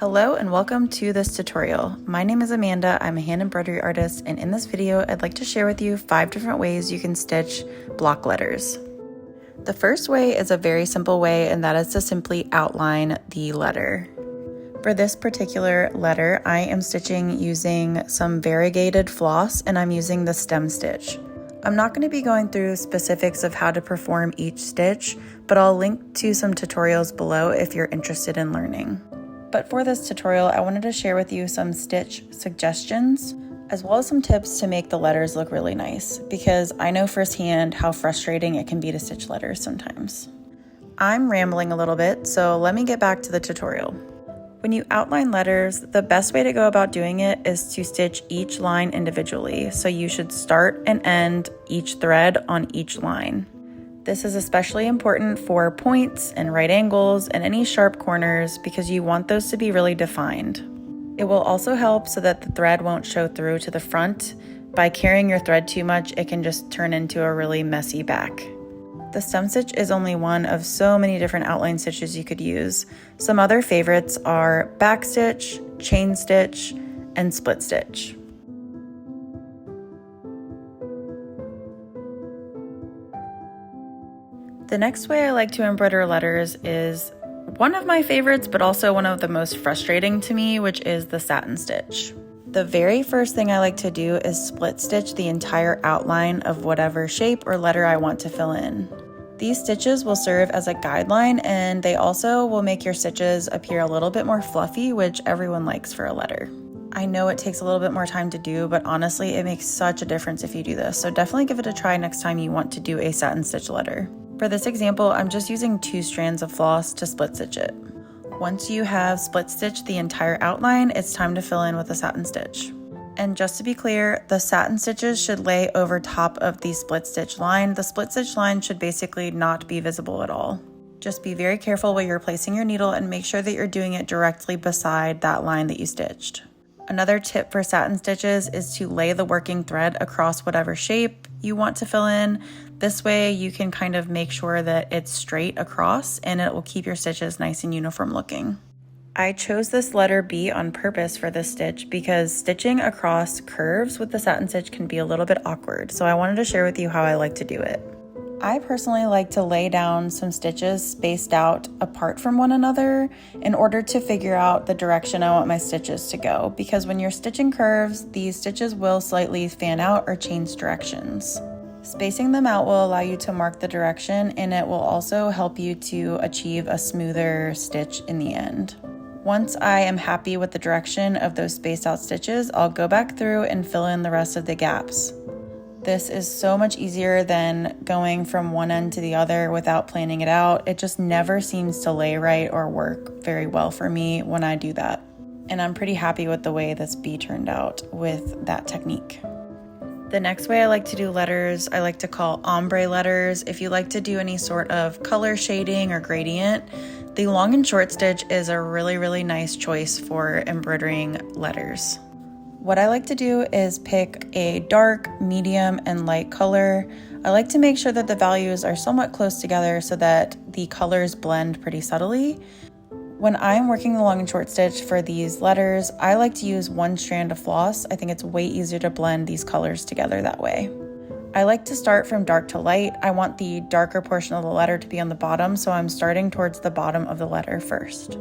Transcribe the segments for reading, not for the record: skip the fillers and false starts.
Hello and welcome to this tutorial. My name is Amanda, I'm a hand embroidery artist, and in this video I'd like to share with you 5 different ways you can stitch block letters. The first way is a very simple way, and that is to simply outline the letter. For this particular letter, I am stitching using some variegated floss, and I'm using the stem stitch. I'm not going to be going through specifics of how to perform each stitch, but I'll link to some tutorials below if you're interested in learning. But for this tutorial, I wanted to share with you some stitch suggestions, as well as some tips to make the letters look really nice, because I know firsthand how frustrating it can be to stitch letters sometimes. I'm rambling a little bit, so let me get back to the tutorial. When you outline letters, the best way to go about doing it is to stitch each line individually, so you should start and end each thread on each line. This is especially important for points and right angles and any sharp corners because you want those to be really defined. It will also help so that the thread won't show through to the front. By carrying your thread too much, it can just turn into a really messy back. The stem stitch is only one of so many different outline stitches you could use. Some other favorites are back stitch, chain stitch, and split stitch. The next way I like to embroider letters is one of my favorites, but also one of the most frustrating to me, which is the satin stitch. The very first thing I like to do is split stitch the entire outline of whatever shape or letter I want to fill in. These stitches will serve as a guideline, and they also will make your stitches appear a little bit more fluffy, which everyone likes for a letter. I know it takes a little bit more time to do, but honestly, it makes such a difference if you do this, so definitely give it a try next time you want to do a satin stitch letter. For this example, I'm just using 2 strands of floss to split stitch it. Once you have split stitched the entire outline, it's time to fill in with a satin stitch. And just to be clear, the satin stitches should lay over top of the split stitch line. The split stitch line should basically not be visible at all. Just be very careful where you're placing your needle and make sure that you're doing it directly beside that line that you stitched. Another tip for satin stitches is to lay the working thread across whatever shape you want to fill in. This way you can kind of make sure that it's straight across and it will keep your stitches nice and uniform looking. I chose this letter B on purpose for this stitch because stitching across curves with the satin stitch can be a little bit awkward, so I wanted to share with you how I like to do it. I personally like to lay down some stitches spaced out apart from one another in order to figure out the direction I want my stitches to go, because when you're stitching curves, these stitches will slightly fan out or change directions. Spacing them out will allow you to mark the direction, and it will also help you to achieve a smoother stitch in the end. Once I am happy with the direction of those spaced out stitches, I'll go back through and fill in the rest of the gaps. This is so much easier than going from one end to the other without planning it out. It just never seems to lay right or work very well for me when I do that. And I'm pretty happy with the way this bee turned out with that technique. The next way I like to do letters, I like to call ombre letters. If you like to do any sort of color shading or gradient, the long and short stitch is a really nice choice for embroidering letters. What I like to do is pick a dark, medium, and light color. I like to make sure that the values are somewhat close together so that the colors blend pretty subtly. When I'm working the long and short stitch for these letters, I like to use 1 strand of floss. I think it's way easier to blend these colors together that way. I like to start from dark to light. I want the darker portion of the letter to be on the bottom, so I'm starting towards the bottom of the letter first.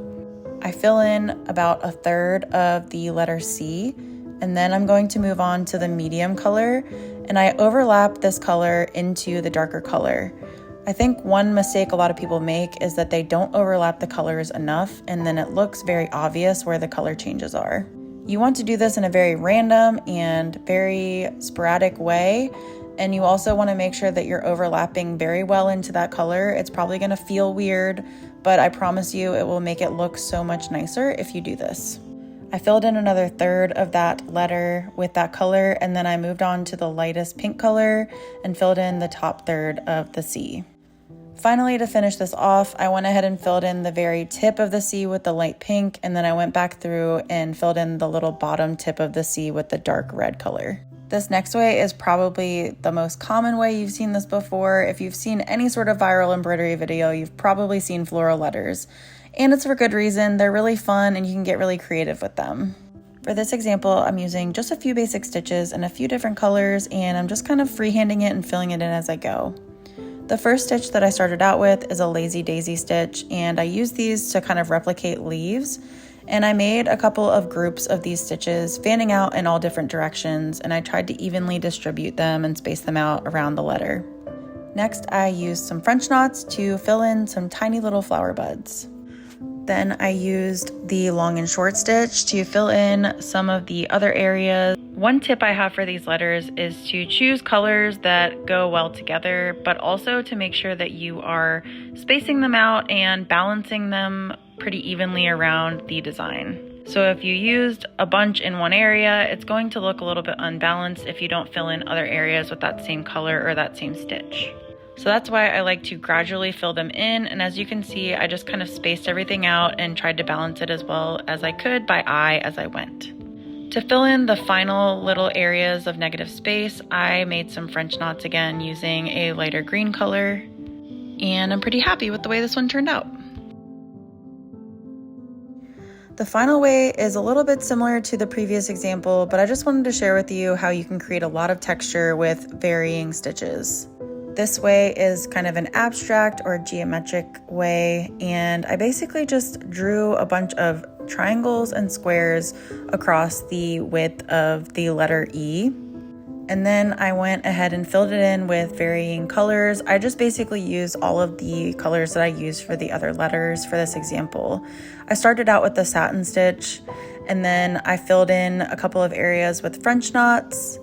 I fill in about 1/3 of the letter C, and then I'm going to move on to the medium color, and I overlap this color into the darker color. I think one mistake a lot of people make is that they don't overlap the colors enough, and then it looks very obvious where the color changes are. You want to do this in a very random and very sporadic way, and you also want to make sure that you're overlapping very well into that color. It's probably going to feel weird, but I promise you it will make it look so much nicer if you do this. I filled in another 1/3 of that letter with that color, and then I moved on to the lightest pink color and filled in the top 1/3 of the C. Finally, to finish this off, I went ahead and filled in the very tip of the C with the light pink, and then I went back through and filled in the little bottom tip of the C with the dark red color. This next way is probably the most common way you've seen this before. If you've seen any sort of viral embroidery video, you've probably seen floral letters. And it's for good reason. They're really fun and you can get really creative with them. For this example, I'm using just a few basic stitches in a few different colors, and I'm just kind of freehanding it and filling it in as I go. The first stitch that I started out with is a lazy daisy stitch, and I use these to kind of replicate leaves. And I made a couple of groups of these stitches fanning out in all different directions, and I tried to evenly distribute them and space them out around the letter. Next, I used some French knots to fill in some tiny little flower buds. Then I used the long and short stitch to fill in some of the other areas. One tip I have for these letters is to choose colors that go well together, but also to make sure that you are spacing them out and balancing them pretty evenly around the design. So if you used a bunch in one area, it's going to look a little bit unbalanced if you don't fill in other areas with that same color or that same stitch. So that's why I like to gradually fill them in, and as you can see, I just kind of spaced everything out and tried to balance it as well as I could by eye as I went. To fill in the final little areas of negative space, I made some French knots again using a lighter green color, and I'm pretty happy with the way this one turned out. The final way is a little bit similar to the previous example, but I just wanted to share with you how you can create a lot of texture with varying stitches. This way is kind of an abstract or geometric way, and I basically just drew a bunch of triangles and squares across the width of the letter E. And then I went ahead and filled it in with varying colors. I just basically used all of the colors that I used for the other letters for this example. I started out with the satin stitch, and then I filled in a couple of areas with French knots.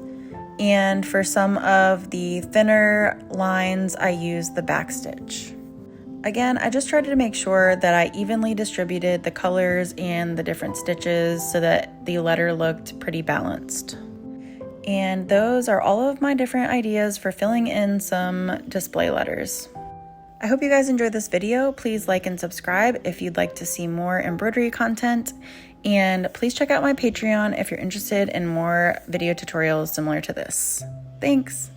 And for some of the thinner lines, I used the back stitch. Again, I just tried to make sure that I evenly distributed the colors and the different stitches so that the letter looked pretty balanced. And those are all of my different ideas for filling in some display letters. I hope you guys enjoyed this video. Please like and subscribe if you'd like to see more embroidery content. And please check out my Patreon if you're interested in more video tutorials similar to this. Thanks!